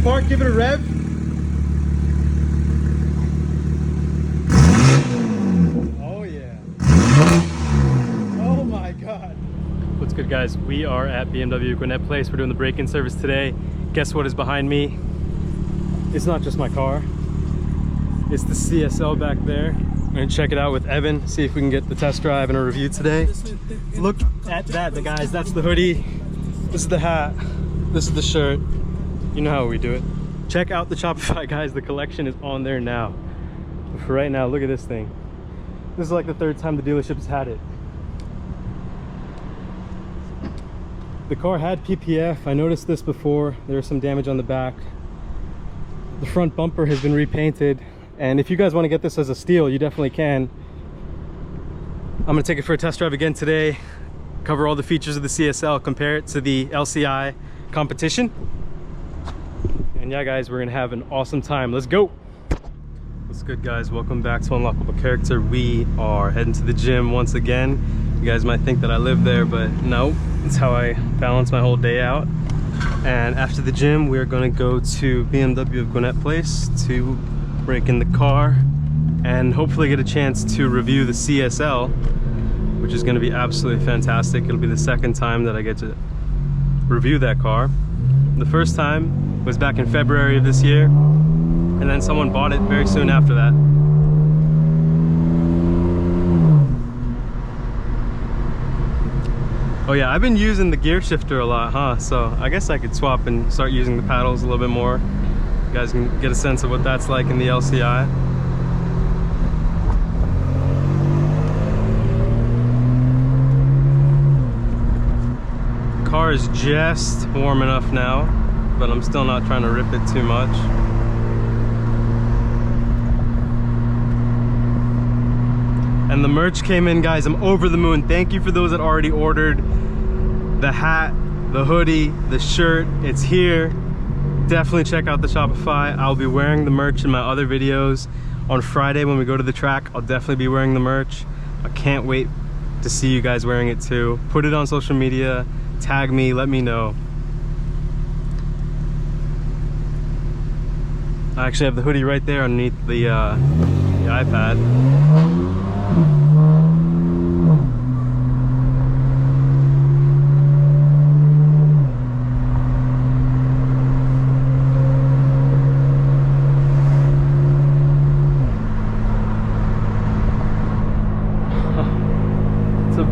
in park, give it a rev. Oh yeah. Oh my God. What's good, guys? We are at BMW Gwinnett Place. We're doing the break-in service today. Guess what is behind me? It's not just my car. It's the CSL back there. We're gonna check it out with Evan, see if we can get the test drive and a review today. Look at that, the guys. That's the hoodie. This is the hat. This is the shirt. You know how we do it. Check out the Shopify, guys. The collection is on there now. But for right now, look at this thing. This is like the third time the dealership's had it. The car had PPF. I noticed this before. There was some damage on the back. The front bumper has been repainted. And if you guys want to get this as a steal, you definitely can. I'm gonna take it for a test drive again today, cover all the features of the CSL, compare it to the LCI competition. And yeah, guys, we're gonna have an awesome time. Let's go. What's good, guys? Welcome back to Unlockable Character. We are heading to the gym once again. You guys might think that I live there, but no, it's how I balance my whole day out. And after the gym, we're gonna go to BMW of Gwinnett Place to break in the car and hopefully get a chance to review the CSL, which is going to be absolutely fantastic. It'll be the second time that I get to review that car. The first time was back in February of this year, and then someone bought it very soon after that. Oh yeah, I've been using the gear shifter a lot, huh? So I guess I could swap and start using the paddles a little bit more. You guys can get a sense of what that's like in the LCI. The car is just warm enough now, but I'm still not trying to rip it too much. And the merch came in, guys. I'm over the moon. Thank you for those that already ordered the hat, the hoodie, the shirt. It's here. Definitely check out the Shopify. I'll be wearing the merch in my other videos. On Friday when we go to the track, I'll definitely be wearing the merch. I can't wait to see you guys wearing it too. Put it on social media, tag me, let me know. I actually have the hoodie right there underneath the iPad.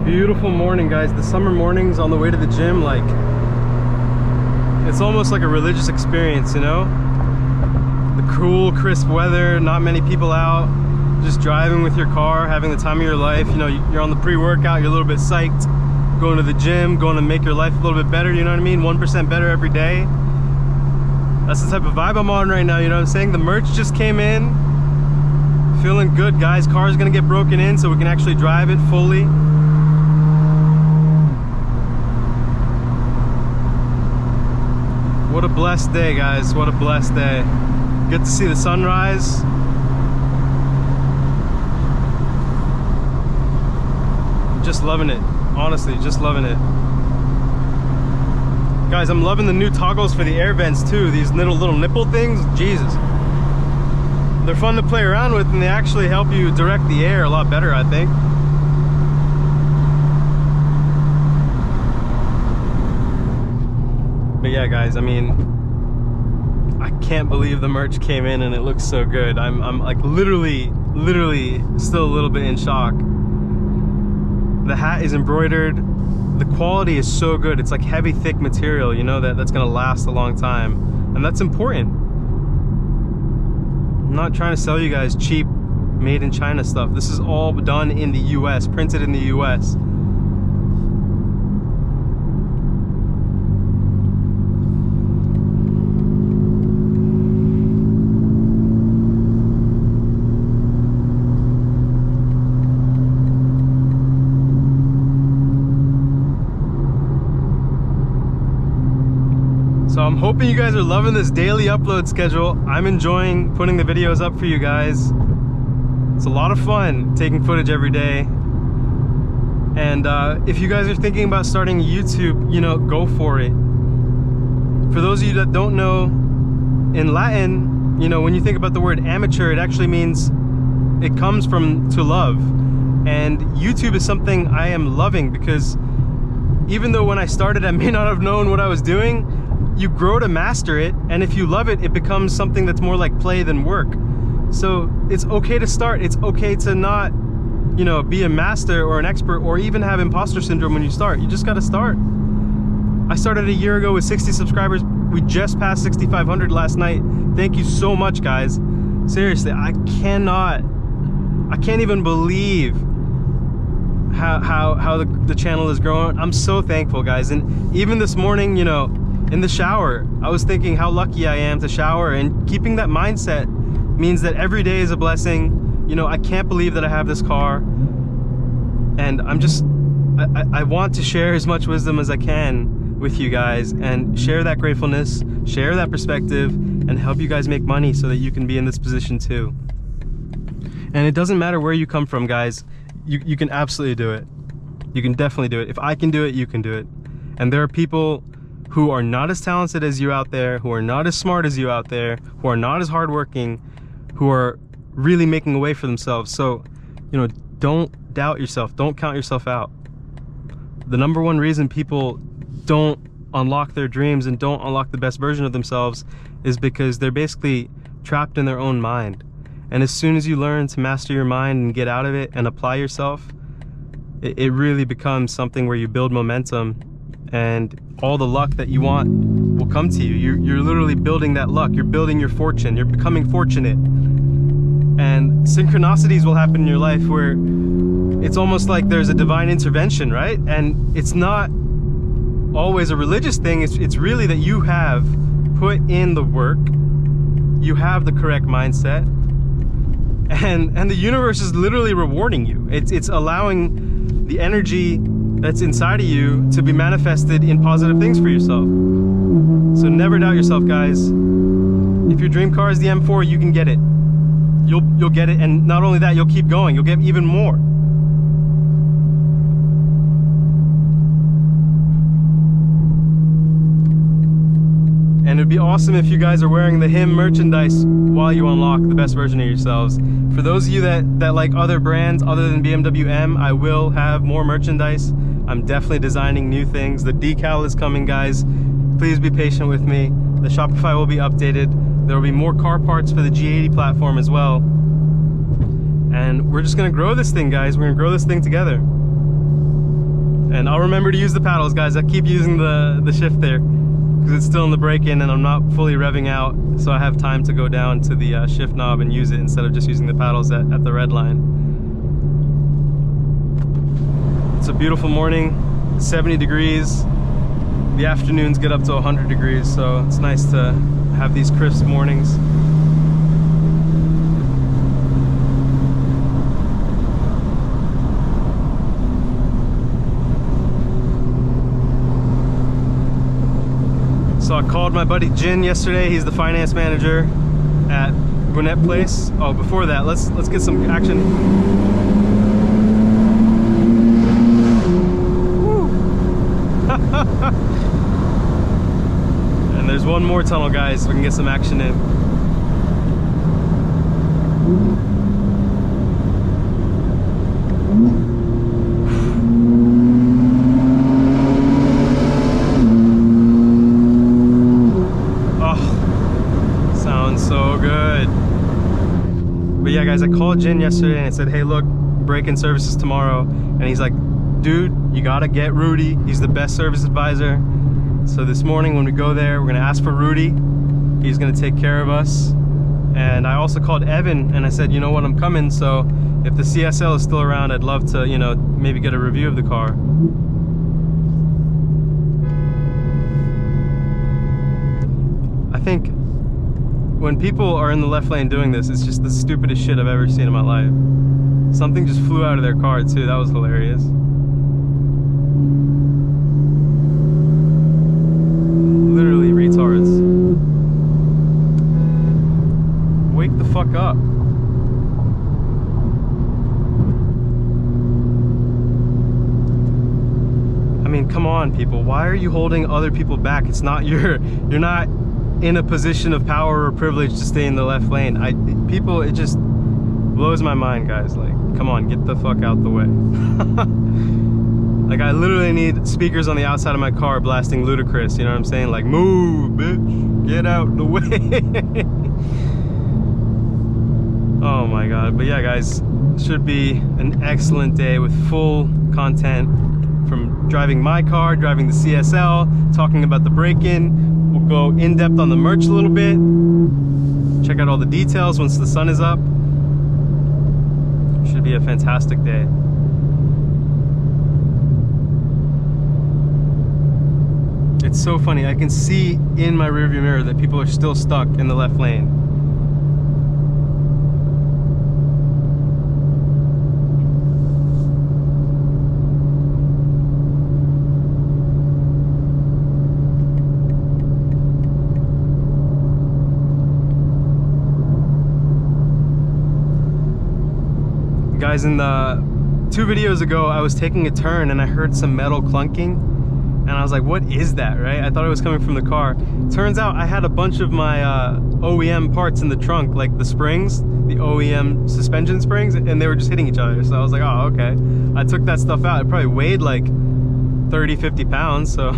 Beautiful morning, guys. The summer mornings on the way to the gym, like, it's almost like a religious experience, you know? The cool, crisp weather, not many people out, just driving with your car, having the time of your life. You know, you're on the pre-workout, you're a little bit psyched, going to the gym, going to make your life a little bit better, you know what I mean? 1% better every day. That's the type of vibe I'm on right now, you know what I'm saying? The merch just came in. Feeling good, guys. Car's gonna get broken in so we can actually drive it fully. What a blessed day, guys. What a blessed day. Get to see the sunrise. Just loving it. Honestly, just loving it. Guys, I'm loving the new toggles for the air vents too. These little nipple things. Jesus. They're fun to play around with, and they actually help you direct the air a lot better, I think. But yeah, guys, I mean, I can't believe the merch came in and it looks so good. I'm like literally still a little bit in shock. The hat is embroidered. The quality is so good. It's like heavy, thick material, you know, that's gonna last a long time. And that's important. I'm not trying to sell you guys cheap, made in China stuff. This is all done in the US, printed in the US. So I'm hoping you guys are loving this daily upload schedule. I'm enjoying putting the videos up for you guys. It's a lot of fun taking footage every day. And if you guys are thinking about starting YouTube, you know, go for it. For those of you that don't know, in Latin, you know, when you think about the word amateur, it actually means, it comes from to love. And YouTube is something I am loving, because even though when I started I may not have known what I was doing, you grow to master it, and if you love it, it becomes something that's more like play than work. So it's okay to start. It's okay to not, you know, be a master or an expert or even have imposter syndrome when you start. You just got to start. I started a year ago with 60 subscribers. We just passed 6,500 last night. Thank you so much, guys. Seriously, I can't even believe how the channel is growing. I'm so thankful, guys. And even this morning, you know, in the shower, I was thinking how lucky I am to shower, and keeping that mindset means that every day is a blessing. You know, I can't believe that I have this car, and I want to share as much wisdom as I can with you guys, and share that gratefulness, share that perspective, and help you guys make money so that you can be in this position too. And it doesn't matter where you come from, guys. You can absolutely do it. You can definitely do it. If I can do it, you can do it. And there are people who are not as talented as you out there, who are not as smart as you out there, who are not as hardworking, who are really making a way for themselves. So, you know, don't doubt yourself. Don't count yourself out. The number one reason people don't unlock their dreams and don't unlock the best version of themselves is because they're basically trapped in their own mind. And as soon as you learn to master your mind and get out of it and apply yourself, it really becomes something where you build momentum, and all the luck that you want will come to you. You're literally building that luck. You're building your fortune. You're becoming fortunate. And synchronicities will happen in your life where it's almost like there's a divine intervention, right? And it's not always a religious thing. It's really that you have put in the work, you have the correct mindset, and the universe is literally rewarding you. It's allowing the energy that's inside of you to be manifested in positive things for yourself. So never doubt yourself, guys. If your dream car is the M4, you can get it. You'll get it, and not only that, you'll keep going. You'll get even more. And it'd be awesome if you guys are wearing the HIM merchandise while you unlock the best version of yourselves. For those of you that like other brands other than BMWM, I will have more merchandise. I'm definitely designing new things. The decal is coming, guys. Please be patient with me. The Shopify will be updated. There will be more car parts for the G80 platform as well. And we're just gonna grow this thing, guys. We're gonna grow this thing together. And I'll remember to use the paddles, guys. I keep using the shift there, because it's still in the break-in and I'm not fully revving out, so I have time to go down to the shift knob and use it instead of just using the paddles at the red line. It's a beautiful morning, 70 degrees. The afternoons get up to 100 degrees, so it's nice to have these crisp mornings. So I called my buddy Jin yesterday. He's the finance manager at Gwinnett Place. Oh, before that, let's get some action. And there's one more tunnel, guys, so we can get some action in. So good. But yeah, guys, I called Jin yesterday and I said, hey, look, break-in services tomorrow. And he's like, dude, you gotta get Rudy. He's the best service advisor. So this morning when we go there, we're gonna ask for Rudy. He's gonna take care of us. And I also called Evan and I said, you know what, I'm coming. So if the CSL is still around, I'd love to, you know, maybe get a review of the car. I think when people are in the left lane doing this, it's just the stupidest shit I've ever seen in my life. Something just flew out of their car too. That was hilarious. Literally retards. Wake the fuck up. I mean, come on, people. Why are you holding other people back? It's not you're not in a position of power or privilege to stay in the left lane. People, it just blows my mind, guys. Like, come on, get the fuck out the way. Like, I literally need speakers on the outside of my car blasting Ludacris, you know what I'm saying? Like, move, bitch, get out the way. Oh my God. But yeah, guys, should be an excellent day with full content from driving my car, driving the CSL, talking about the break-in. We'll go in depth on the merch a little bit, check out all the details once the sun is up. Should be a fantastic day. It's so funny, I can see in my rearview mirror that people are still stuck in the left lane. Guys, in the 2 videos ago, I was taking a turn and I heard some metal clunking, and I was like, what is that, right? I thought it was coming from the car. Turns out I had a bunch of my OEM parts in the trunk, like the springs, the OEM suspension springs, and they were just hitting each other. So I was like, oh, okay. I took that stuff out. It probably weighed like 30, 50 pounds, so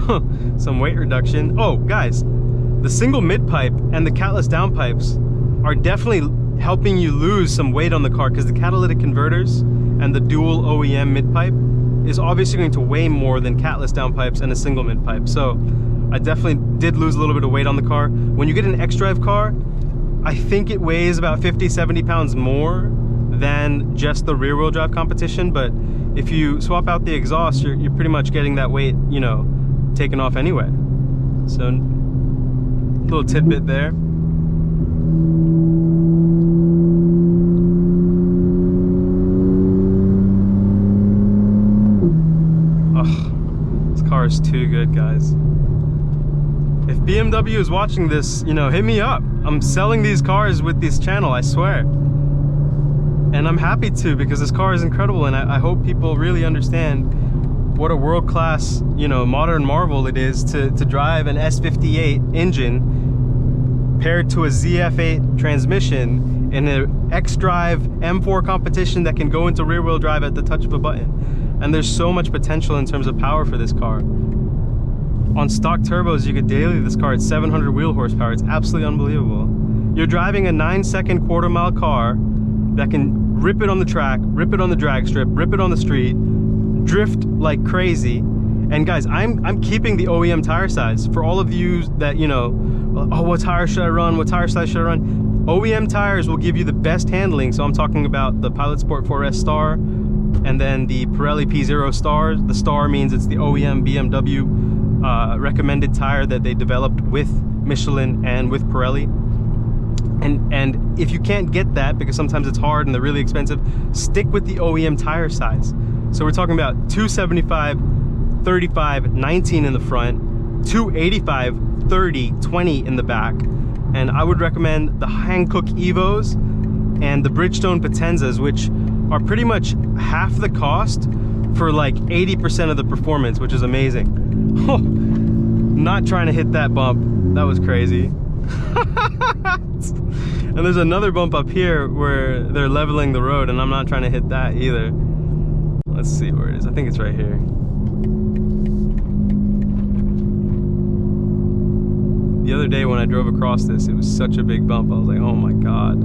some weight reduction. Oh, guys, the single mid pipe and the catless down pipes are definitely helping you lose some weight on the car, because the catalytic converters and the dual OEM mid pipe is obviously going to weigh more than catless down pipes and a single mid pipe. So I definitely did lose a little bit of weight on the car. When you get an X-Drive car, I think it weighs about 50, 70 pounds more than just the rear wheel drive competition. But if you swap out the exhaust, you're pretty much getting that weight, you know, taken off anyway. So little tidbit there. Car is too good, guys. If BMW is watching this, you know, hit me up. I'm selling these cars with this channel, I swear. And I'm happy to, because this car is incredible, and I hope people really understand what a world-class, you know, modern marvel it is to drive an S58 engine paired to a ZF8 transmission in an X-Drive M4 competition that can go into rear-wheel drive at the touch of a button. And there's so much potential in terms of power for this car. On stock turbos, you could daily this car at 700 wheel horsepower. It's absolutely unbelievable. You're driving a 9-second quarter-mile car that can rip it on the track, rip it on the drag strip, rip it on the street, drift like crazy. And guys, I'm keeping the OEM tire size. For all of you that, you know, oh, what tire should I run? What tire size should I run? OEM tires will give you the best handling. So I'm talking about the Pilot Sport 4S Star, and then the Pirelli P0 Star. The Star means it's the OEM BMW recommended tire that they developed with Michelin and with Pirelli. And if you can't get that, because sometimes it's hard and they're really expensive, stick with the OEM tire size. So we're talking about 275, 35, 19 in the front, 285, 30, 20 in the back. And I would recommend the Hankook Evos and the Bridgestone Potenzas, which are pretty much half the cost for like 80% of the performance, which is amazing. Oh, not trying to hit that bump. That was crazy. And there's another bump up here where they're leveling the road, and I'm not trying to hit that either. Let's see where it is. I think it's right here. The other day when I drove across this, it was such a big bump. I was like, oh my God.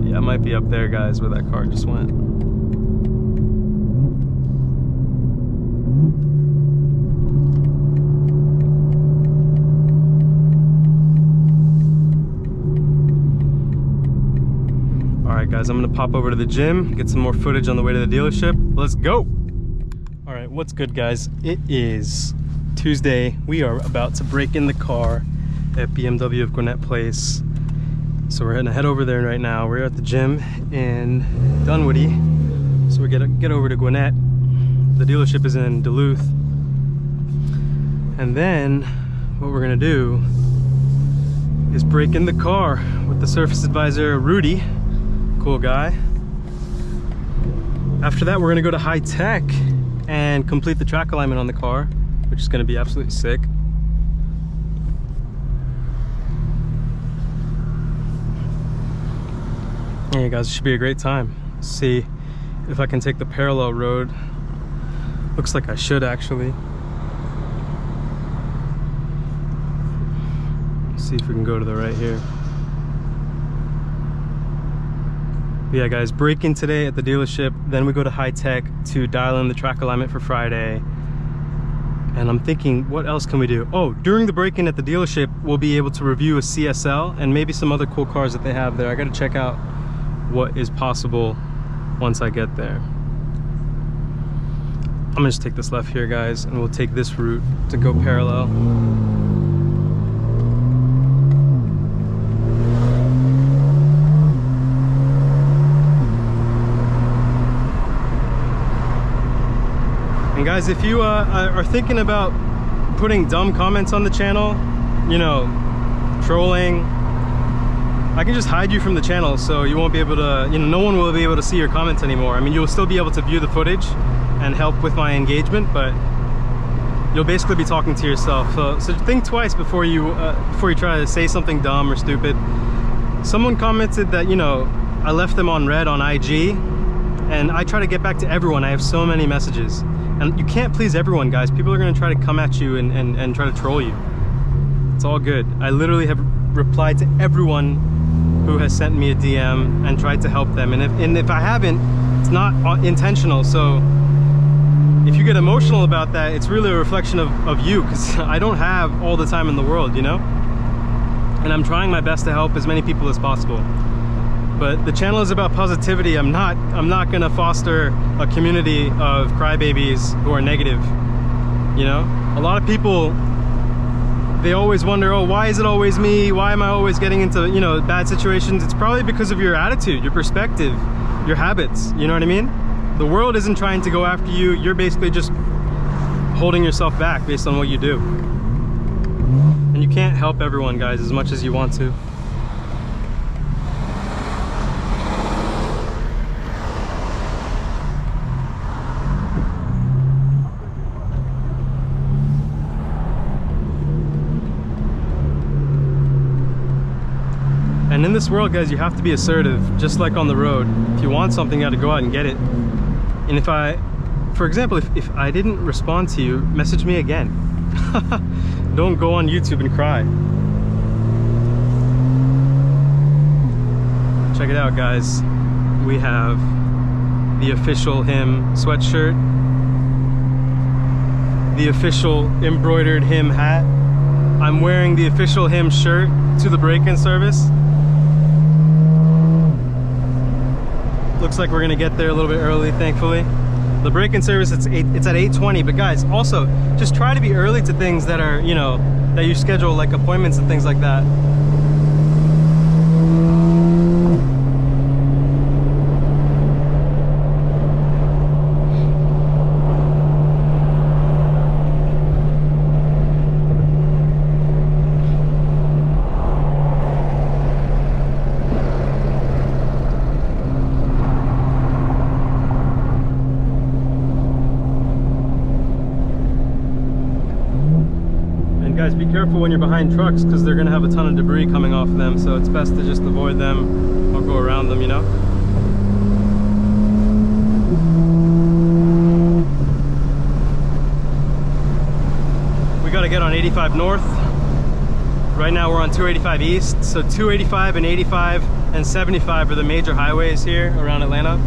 Yeah, it might be up there, guys, where that car just went. Alright guys, I'm gonna pop over to the gym, get some more footage on the way to the dealership. Let's go! Alright, what's good, guys? It is Tuesday. We are about to break in the car at BMW of Gwinnett Place. So we're gonna head over there right now. We're at the gym in Dunwoody. So we get over to Gwinnett. The dealership is in Duluth. And then what we're gonna do is break in the car with the service advisor, Rudy. Cool guy. After that, we're gonna go to High Tech and complete the track alignment on the car, which is gonna be absolutely sick. Hey guys, it should be a great time. See if I can take the parallel road. Looks like I should actually. See if we can go to the right here. But yeah guys, break in today at the dealership, then we go to high tech to dial in the track alignment for Friday. And I'm thinking, what else can we do? Oh, during the break-in at the dealership, we'll be able to review a CSL and maybe some other cool cars that they have there. I gotta check out what is possible once I get there. I'm gonna just take this left here, guys, and we'll take this route to go parallel. And guys, if you are thinking about putting dumb comments on the channel, you know, trolling, I can just hide you from the channel so you won't be able to, you know, no one will be able to see your comments anymore. I mean, you'll still be able to view the footage and help with my engagement, but you'll basically be talking to yourself. So think twice before you try to say something dumb or stupid. Someone commented that, you know, I left them on red on IG, and I try to get back to everyone. I have so many messages. And you can't please everyone, guys. People are gonna try to come at you and try to troll you. It's all good. I literally have replied to everyone who has sent me a DM and tried to help them. And if I haven't, it's not intentional. So if you get emotional about that, it's really a reflection of you, because I don't have all the time in the world, you know? And I'm trying my best to help as many people as possible. But the channel is about positivity. I'm not gonna foster a community of crybabies who are negative, you know? A lot of people, they always wonder, oh, why is it always me? Why am I always getting into, you know, bad situations? It's probably because of your attitude, your perspective, your habits, you know what I mean? The world isn't trying to go after you. You're basically just holding yourself back based on what you do. And you can't help everyone, guys, as much as you want to. And in this world, guys, you have to be assertive, just like on the road. If you want something, you got to go out and get it. And if I, for example, if I didn't respond to you, message me again. Don't go on YouTube and cry. Check it out, guys. We have the official him sweatshirt, the official embroidered him hat. I'm wearing the official him shirt to the break-in service. Looks like we're gonna get there a little bit early, thankfully. The break-in service, it's at 8:20, but guys, also just try to be early to things that are, you know, that you schedule, like appointments and things like that. Guys, be careful when you're behind trucks, because they're gonna have a ton of debris coming off them, so it's best to just avoid them or go around them, you know? We gotta get on 85 north. Right now we're on 285 east, so 285 and 85 and 75 are the major highways here around Atlanta.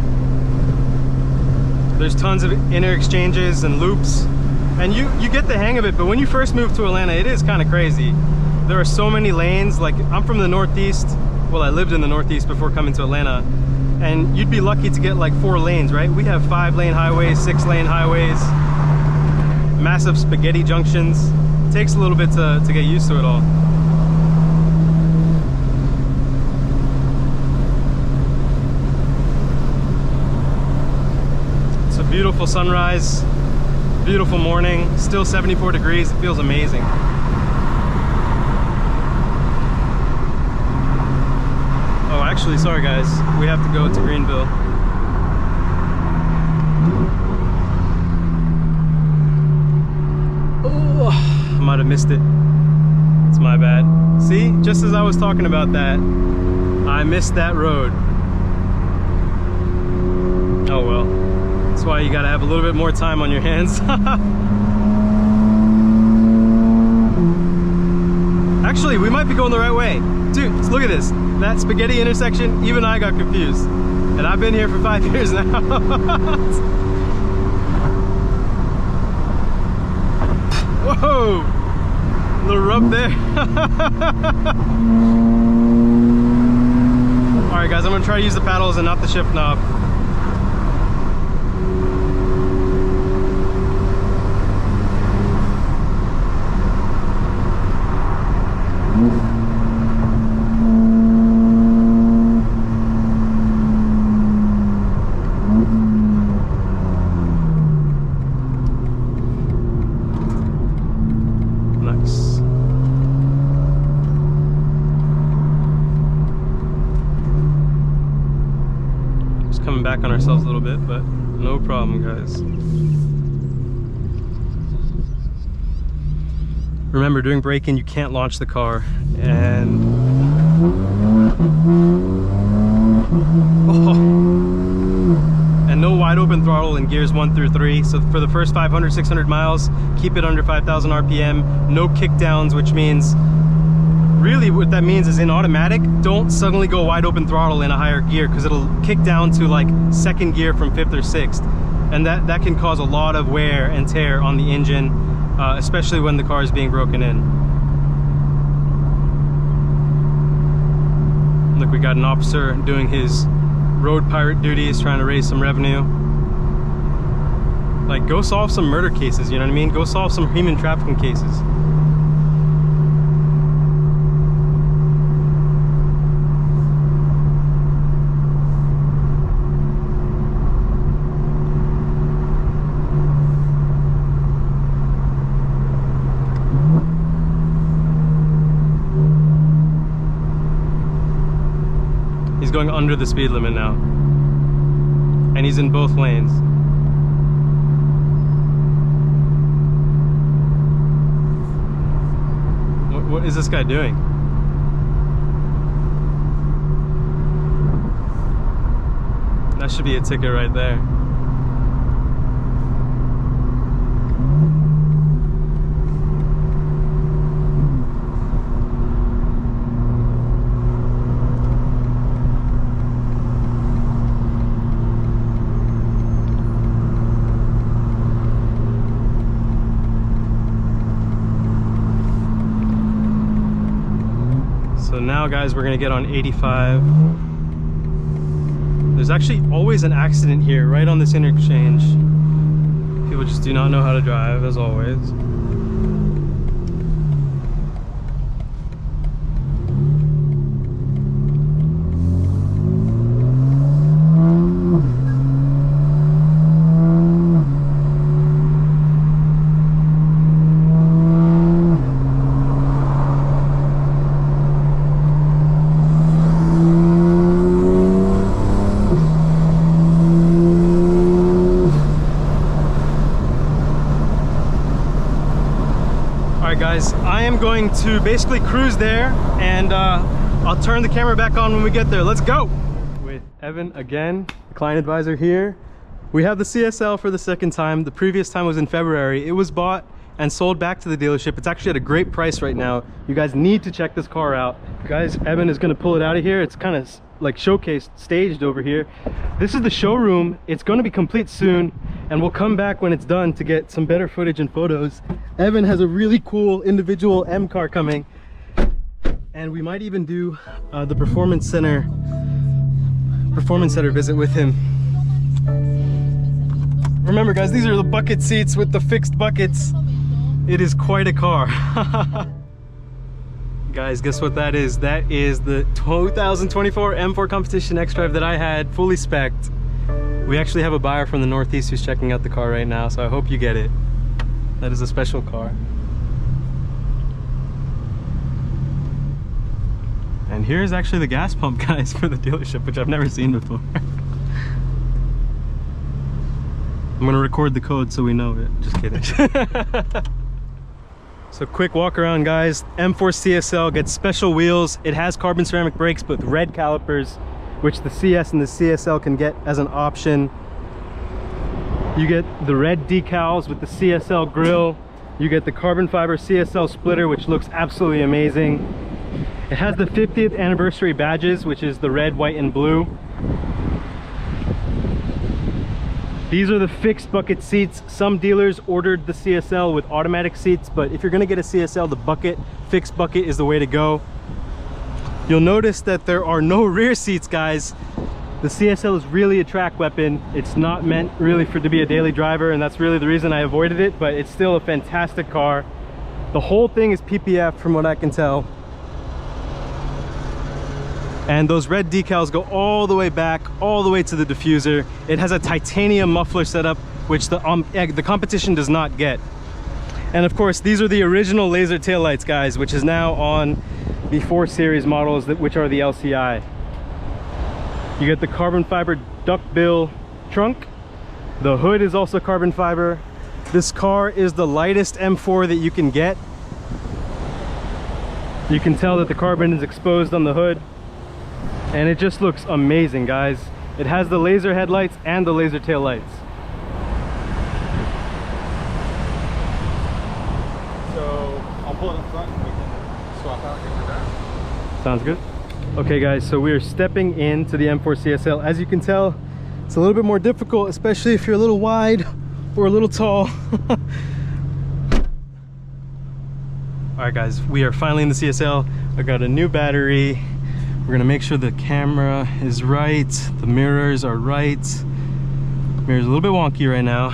There's tons of inner exchanges and loops. And you get the hang of it, but when you first move to Atlanta, it is kind of crazy. There are so many lanes. Like, I'm from the Northeast. Well, I lived in the Northeast before coming to Atlanta. And you'd be lucky to get like 4 lanes, right? We have 5-lane highways, 6-lane highways, massive spaghetti junctions. It takes a little bit to get used to it all. It's a beautiful sunrise. Beautiful morning, still 74 degrees. It feels amazing. Oh, actually, sorry guys, we have to go to Greenville. Oh, I might have missed it. It's my bad. See, just as I was talking about that, I missed that road. That's why you gotta have a little bit more time on your hands. Actually, we might be going the right way. Dude, look at this. That spaghetti intersection, even I got confused. And I've been here for 5 years now. Whoa! A little rub there. Alright guys, I'm gonna try to use the paddles and not the shift knob. Coming back on ourselves a little bit, but no problem, guys. Remember, during braking you can't launch the car, and no wide open throttle in gears 1 through 3. So for the first 500-600 miles, keep it under 5,000 RPM. No kick downs, which means really what that means is in automatic, don't suddenly go wide open throttle in a higher gear, because it'll kick down to like 2nd gear from 5th or 6th, and that can cause a lot of wear and tear on the engine, especially when the car is being broken in. Look, we got an officer doing his road pirate duties, trying to raise some revenue. Like, go solve some murder cases, you know what I mean? Go solve some human trafficking cases. He's going under the speed limit now, and he's in both lanes. What is this guy doing? That should be a ticket right there. So now guys, we're gonna get on 85. There's actually always an accident here, right on this interchange. People just do not know how to drive, as always. Guys, I am going to basically cruise there, and I'll turn the camera back on when we get there. Let's go! With Evan again, the client advisor here. We have the CSL for the 2nd time. The previous time was in February. It was bought and sold back to the dealership. It's actually at a great price right now. You guys need to check this car out. Guys, Evan is gonna pull it out of here. It's kind of like showcased, staged over here. This is the showroom. It's going to be complete soon, and we'll come back when it's done to get some better footage and photos. Evan has a really cool individual M car coming, and we might even do the performance center visit with him. Remember guys, these are the bucket seats with the fixed buckets. It is quite a car. Guys, guess what that is? That is the 2024 M4 Competition X-Drive that I had, fully spec'd. We actually have a buyer from the Northeast who's checking out the car right now, so I hope you get it. That is a special car. And here's actually the gas pump, guys, for the dealership, which I've never seen before. I'm gonna record the code so we know it. Just kidding. So quick walk around, guys. M4 CSL gets special wheels. It has carbon ceramic brakes but with red calipers, which the CS and the CSL can get as an option. You get the red decals with the CSL grille. You get the carbon fiber CSL splitter, which looks absolutely amazing. It has the 50th anniversary badges, which is the red, white, and blue. These are the fixed bucket seats. Some dealers ordered the CSL with automatic seats, but if you're gonna get a CSL, the fixed bucket is the way to go. You'll notice that there are no rear seats, guys. The CSL is really a track weapon. It's not meant really to be a daily driver, and that's really the reason I avoided it, but it's still a fantastic car. The whole thing is PPF from what I can tell. And those red decals go all the way back, all the way to the diffuser. It has a titanium muffler setup, which the competition does not get. And of course, these are the original laser taillights, guys, which is now on the 4 Series models, which are the LCI. You get the carbon fiber duckbill trunk. The hood is also carbon fiber. This car is the lightest M4 that you can get. You can tell that the carbon is exposed on the hood. And it just looks amazing, guys. It has the laser headlights and the laser tail lights. So I'll pull it up front and we can swap out here for that. Sounds good. Okay guys, so we are stepping into the M4 CSL. As you can tell, it's a little bit more difficult, especially if you're a little wide or a little tall. All right guys, we are finally in the CSL. I got a new battery. We're gonna make sure the camera is right, the mirrors are right. Mirror's a little bit wonky right now.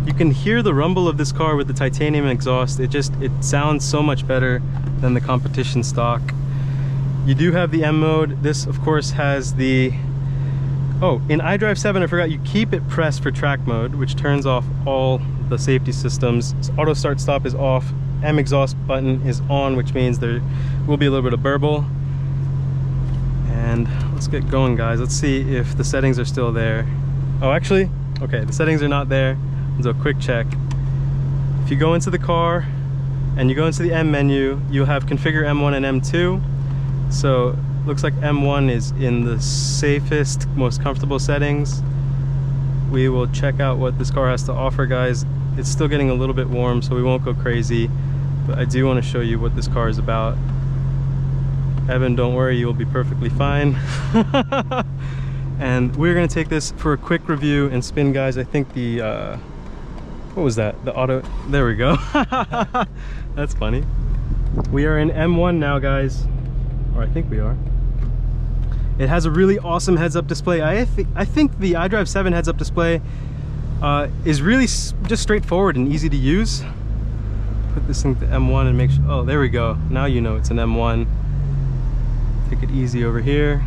You can hear the rumble of this car with the titanium exhaust. It sounds so much better than the competition stock. You do have the M mode. This of course has the, oh, in iDrive 7 I forgot, you keep it pressed for track mode, which turns off all the safety systems. So auto start stop is off. M exhaust button is on, which means there will be a little bit of burble. And let's get going, guys. Let's see if the settings are still there. Oh, actually, okay, the settings are not there. Let's do a quick check. If you go into the car and you go into the M menu, you'll have configure M1 and M2. So looks like M1 is in the safest, most comfortable settings. We will check out what this car has to offer, guys. It's still getting a little bit warm, so we won't go crazy, but I do want to show you what this car is about. Evan, don't worry, you'll be perfectly fine. And we're going to take this for a quick review and spin, guys. I think the what was that, the auto, there we go. That's funny. We are in M1 now, guys, or I think we are. It has a really awesome heads-up display. I think the iDrive 7 heads-up display is really just straightforward and easy to use. Put this thing to M1 and make sure, oh, there we go. Now you know it's an M1. Take it easy over here.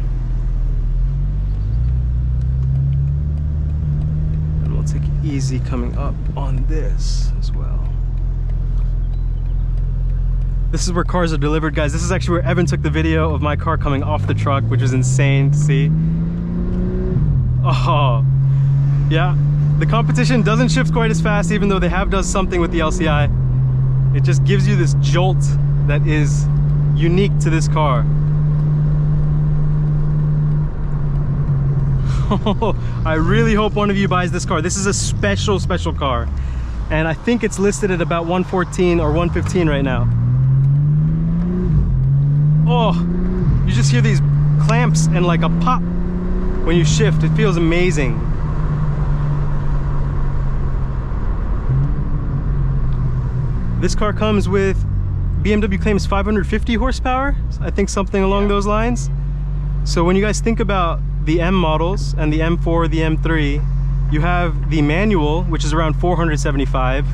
And we'll take it easy coming up on this as well. This is where cars are delivered, guys. This is actually where Evan took the video of my car coming off the truck, which was insane to see. Oh, yeah. The competition doesn't shift quite as fast, even though they have done something with the LCI. It just gives you this jolt that is unique to this car. I really hope one of you buys this car. This is a special car. And I think it's listed at about 114 or 115 right now. Oh, you just hear these clamps and like a pop when you shift. It feels amazing. This car comes with, BMW claims 550 horsepower. I think something along those lines. So when you guys think about the M models and the M4, the M3, you have the manual, which is around 475.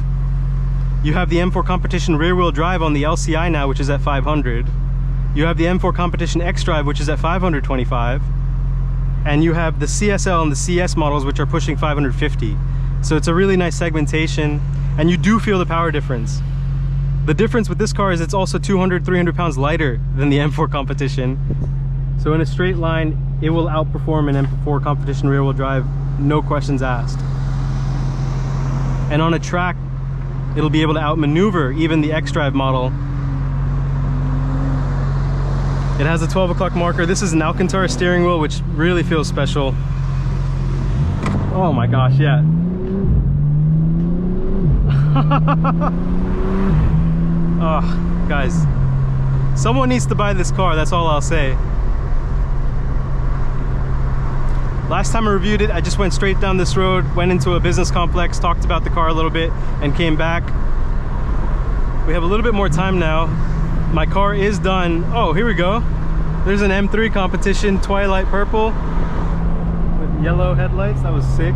You have the M4 Competition rear-wheel drive on the LCI now, which is at 500. You have the M4 Competition X-Drive, which is at 525. And you have the CSL and the CS models, which are pushing 550. So it's a really nice segmentation, and you do feel the power difference. The difference with this car is it's also 200, 300 pounds lighter than the M4 Competition. So in a straight line, it will outperform an M4 Competition rear-wheel drive, no questions asked. And on a track, it'll be able to outmaneuver even the X-Drive model. It has a 12 o'clock marker. This is an Alcantara steering wheel, which really feels special. Oh my gosh, yeah. Oh, guys, someone needs to buy this car, that's all I'll say. Last time I reviewed it, I just went straight down this road, went into a business complex, talked about the car a little bit, and came back. We have a little bit more time now. My car is done. Oh, here we go. There's an M3 competition, Twilight Purple with yellow headlights. That was sick.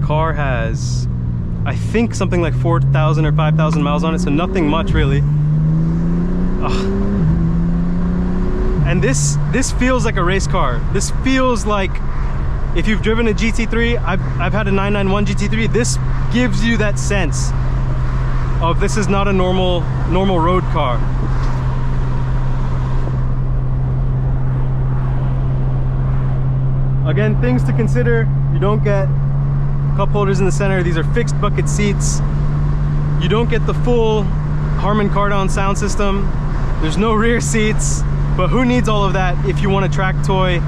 Car has, I think, something like 4,000 or 5,000 miles on it, so nothing much really. Ugh. And this feels like a race car. This feels like, if you've driven a GT3, I've had a 991 GT3, this gives you that sense of this is not a normal road car. Again, things to consider: you don't get cup holders in the center. These are fixed bucket seats. You don't get the full Harman Kardon sound system. There's no rear seats, but who needs all of that if you want a track toy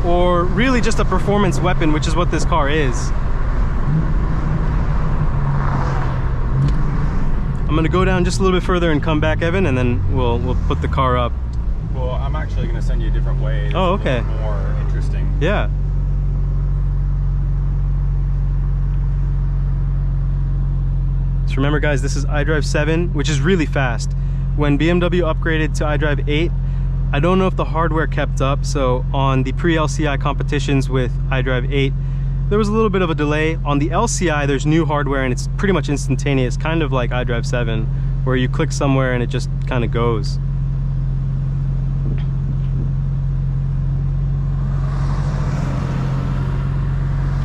or really just a performance weapon, which is what this car is. I'm gonna go down just a little bit further and come back, Evan, and then we'll put the car up. Well, I'm actually gonna send you a different way. Oh, okay. More interesting. Yeah. So remember, guys, this is iDrive 7, which is really fast. When BMW upgraded to iDrive 8, I don't know if the hardware kept up, so on the pre-LCI competitions with iDrive 8, there was a little bit of a delay. On the LCI, there's new hardware and it's pretty much instantaneous, kind of like iDrive 7, where you click somewhere and it just kind of goes.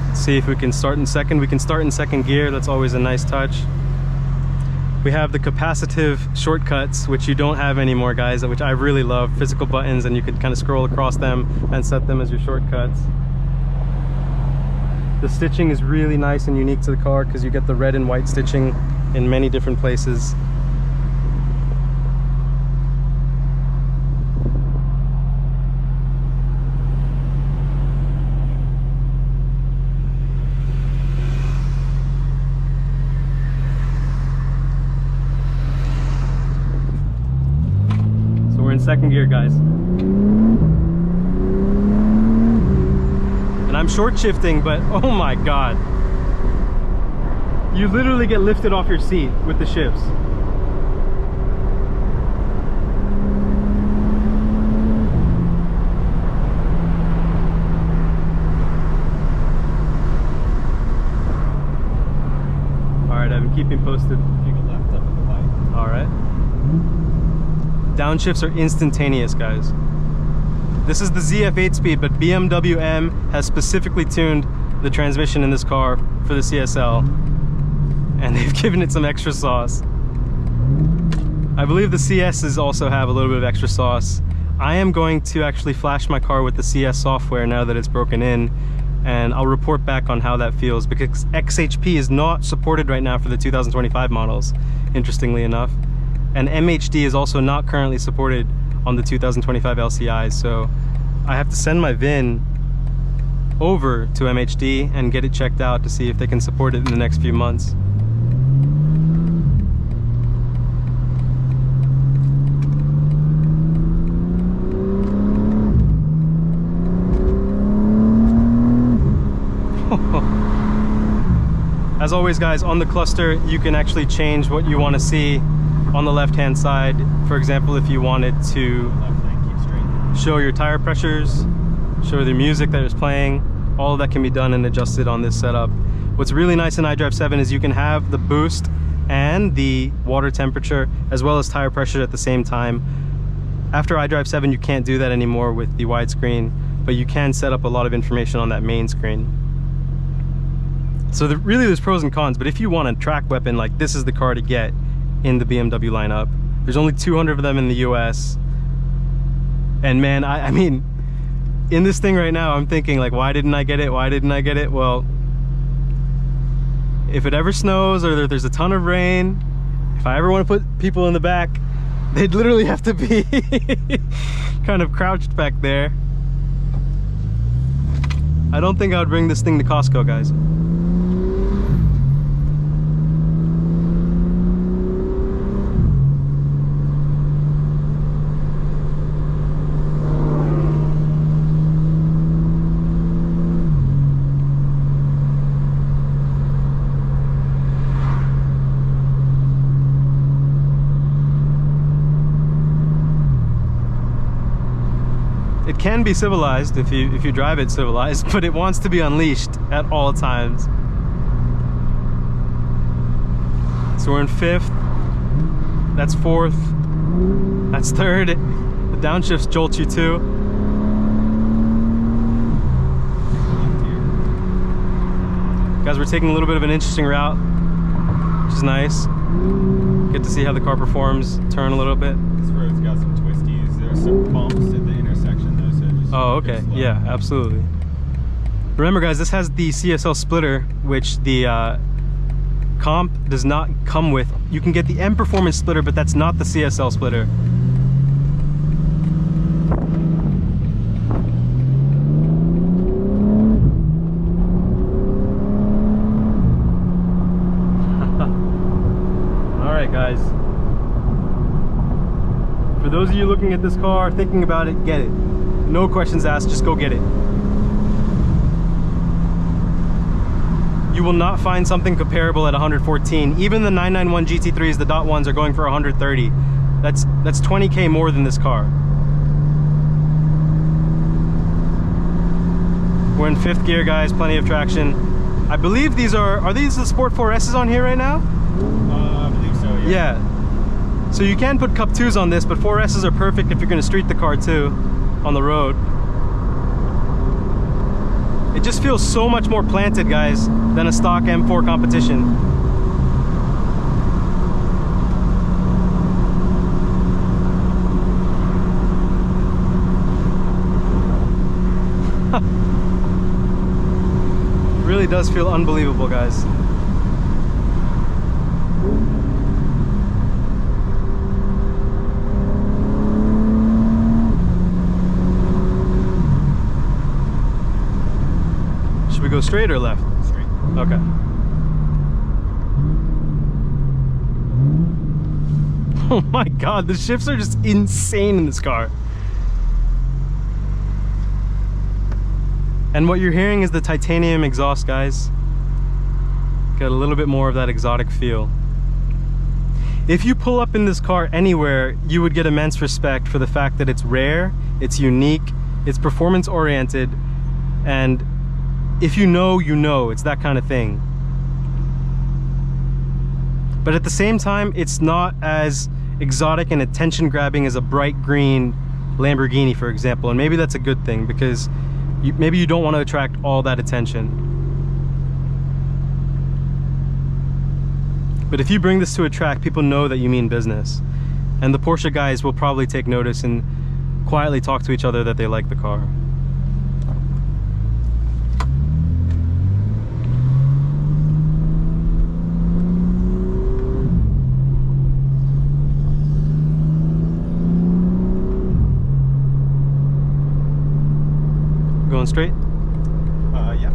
Let's see if we can start in second. We can start in second gear. That's always a nice touch. We have the capacitive shortcuts, which you don't have anymore, guys, which I really love. Physical buttons, and you can kind of scroll across them and set them as your shortcuts. The stitching is really nice and unique to the car because you get the red and white stitching in many different places. We're in second gear, guys. And I'm short shifting, but oh my god. You literally get lifted off your seat with the shifts. Alright, Evan, keep me posted. You can left up at the light. Alright. Downshifts are instantaneous, guys. This is the ZF 8-speed, but bmwm has specifically tuned the transmission in this car for the CSL, and they've given it some extra sauce. I believe the CSs also have a little bit of extra sauce. I am going to actually flash my car with the CS software now that it's broken in, and I'll report back on how that feels, because XHP is not supported right now for the 2025 models, interestingly enough. And MHD is also not currently supported on the 2025 LCIs, so I have to send my VIN over to MHD and get it checked out to see if they can support it in the next few months. As always, guys, on the cluster you can actually change what you want to see on the left hand side. For example, if you wanted to show your tire pressures, show the music that is playing, all of that can be done and adjusted on this setup. What's really nice in iDrive 7 is you can have the boost and the water temperature as well as tire pressure at the same time. After iDrive 7 you can't do that anymore with the widescreen, but you can set up a lot of information on that main screen. So really there's pros and cons, but if you want a track weapon, like, this is the car to get in the BMW lineup. There's only 200 of them in the US, and man, I mean, in this thing right now I'm thinking, like, why didn't I get it? Why didn't I get it? Well, if it ever snows or there's a ton of rain, if I ever want to put people in the back, they'd literally have to be kind of crouched back there. I don't think I would bring this thing to Costco, guys. It can be civilized if you drive it civilized, but it wants to be unleashed at all times. So we're in 5th, that's 4th, that's 3rd. The downshifts jolt you too. Guys, we're taking a little bit of an interesting route, which is nice. Get to see how the car performs, turn a little bit. This road's got some twisties. There's some bumps at the intersection though, so just oh, okay. Yeah, absolutely. Remember guys, this has the CSL splitter, which the comp does not come with. You can get the M Performance splitter, but that's not the CSL splitter. Alright guys, for those of you looking at this car, thinking about it, get it. No questions asked, just go get it. You will not find something comparable at 114. Even the 991 GT3s, the dot ones, are going for 130. That's 20K more than this car. We're in 5th gear, guys, plenty of traction. I believe these are these the Sport 4S's on here right now? I believe so, yeah. Yeah. So you can put Cup 2s on this, but 4S's are perfect if you're gonna street the car too, on the road. It just feels so much more planted, guys, than a stock M4 competition. It really does feel unbelievable, guys. Should we go straight or left? Straight. Okay. Oh my god, the shifts are just insane in this car. And what you're hearing is the titanium exhaust, guys. Got a little bit more of that exotic feel. If you pull up in this car anywhere, you would get immense respect for the fact that it's rare, it's unique, it's performance oriented, and if you know, you know. It's that kind of thing. But at the same time, it's not as exotic and attention grabbing as a bright green Lamborghini, for example. And maybe that's a good thing, because maybe you don't want to attract all that attention. But if you bring this to a track, people know that you mean business. And the Porsche guys will probably take notice and quietly talk to each other that they like the car. Going straight? Yeah.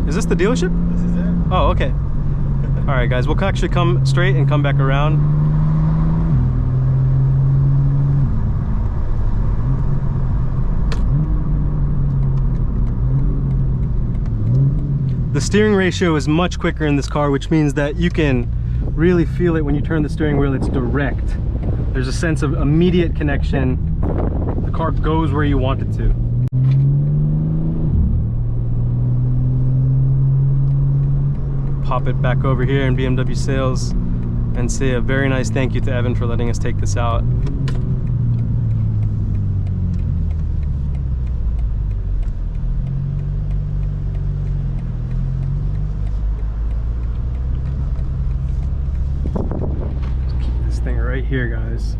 Is this the dealership? This is it. Oh, okay. All right, guys, we'll actually come straight and come back around. The steering ratio is much quicker in this car, which means that you can really feel it when you turn the steering wheel. It's direct. There's a sense of immediate connection. The car goes where you want it to. Pop it back over here in BMW sales and say a very nice thank you to Evan for letting us take this out. Keep this thing right here, guys.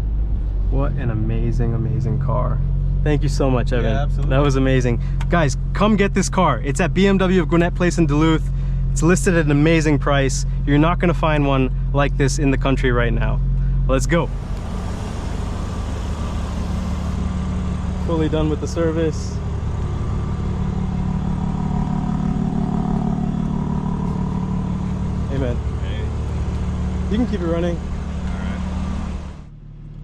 What an amazing, amazing car. Thank you so much, Evan. Yeah, absolutely. That was amazing. Guys, come get this car. It's at BMW of Gwinnett Place in Duluth. It's listed at an amazing price. You're not gonna find one like this in the country right now. Let's go. Fully done with the service. Hey man. Hey. You can keep it running.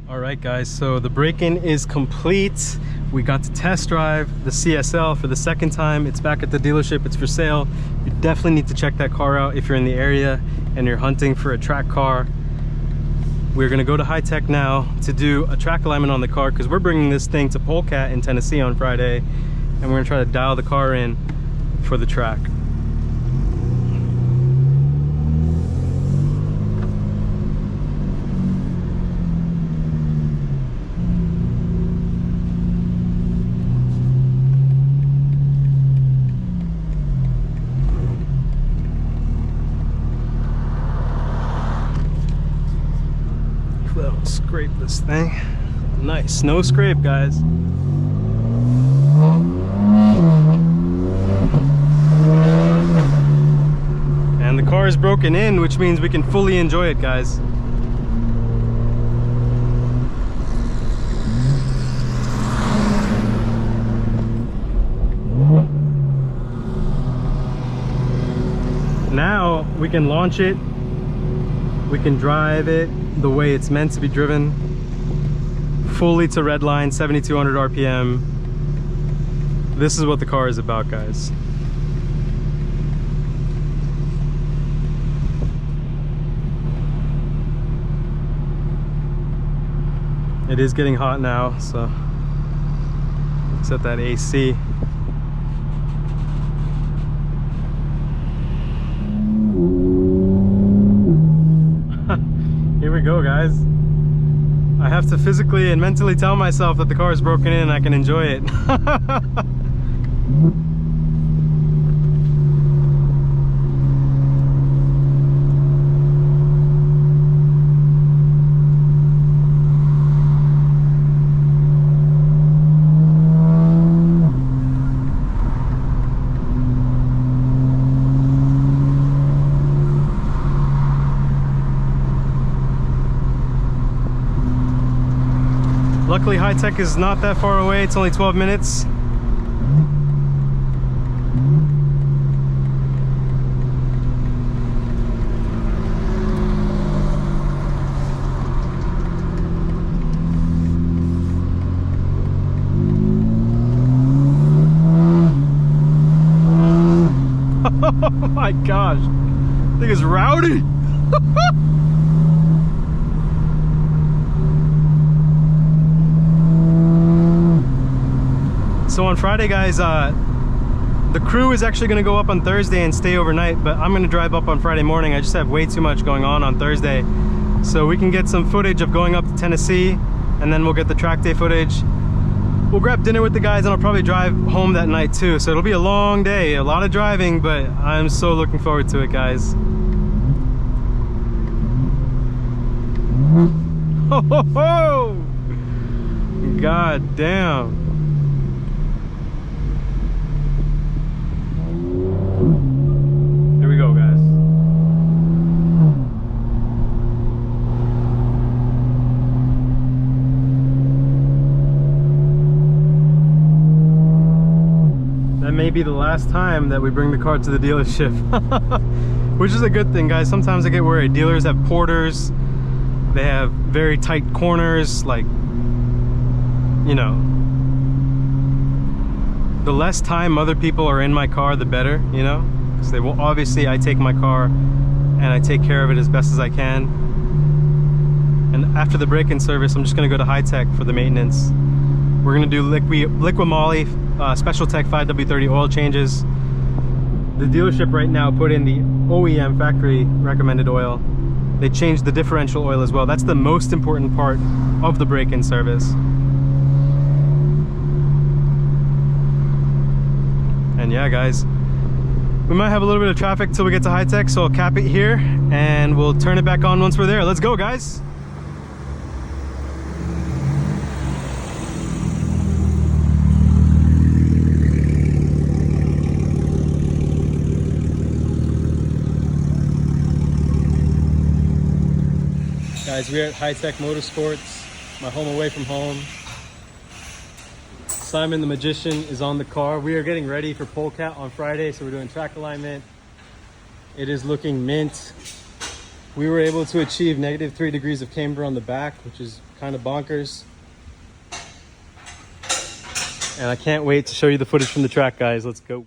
Alright guys, so the break-in is complete. We got to test drive the CSL for the second time. It's back at the dealership, it's for sale. You definitely need to check that car out if you're in the area and you're hunting for a track car. We're gonna go to High Tech now to do a track alignment on the car because we're bringing this thing to Polecat in Tennessee on Friday, and we're gonna try to dial the car in for the track. Scrape this thing. Nice, no scrape, guys. And the car is broken in, which means we can fully enjoy it, guys. Now we can launch it, we can drive it the way it's meant to be driven, fully to redline, 7,200 RPM. This is what the car is about, guys. It is getting hot now, so set that AC. Here we go, guys. I have to physically and mentally tell myself that the car is broken in and I can enjoy it. Luckily, High Tech is not that far away. It's only 12 minutes. Oh my gosh, this thing is rowdy. So on Friday, guys, the crew is actually going to go up on Thursday and stay overnight, but I'm going to drive up on Friday morning. I just have way too much going on Thursday. So we can get some footage of going up to Tennessee, and then we'll get the track day footage. We'll grab dinner with the guys, and I'll probably drive home that night too. So it'll be a long day, a lot of driving, but I'm so looking forward to it, guys. Ho ho ho! God damn. May be the last time that we bring the car to the dealership. Which is a good thing, guys. Sometimes I get worried. Dealers have porters, they have very tight corners, like, you know, the less time other people are in my car, the better, you know, because they will, obviously I take my car and I take care of it as best as I can. And after the break-in service, I'm just going to go to High Tech for the maintenance. We're going to do liquid moly, special tech 5W30 oil changes. The dealership right now put in the OEM factory recommended oil. They changed the differential oil as well. That's the most important part of the break-in service. And yeah, guys, we might have a little bit of traffic till we get to High Tech, so I'll cap it here and we'll turn it back on once we're there. Let's go, guys. Guys, we're at High Tech Motorsports, my home away from home. Simon the Magician is on the car. We are getting ready for Polecat on Friday, so we're doing track alignment. It is looking mint. We were able to achieve -3 degrees of camber on the back, which is kind of bonkers. And I can't wait to show you the footage from the track, guys. Let's go.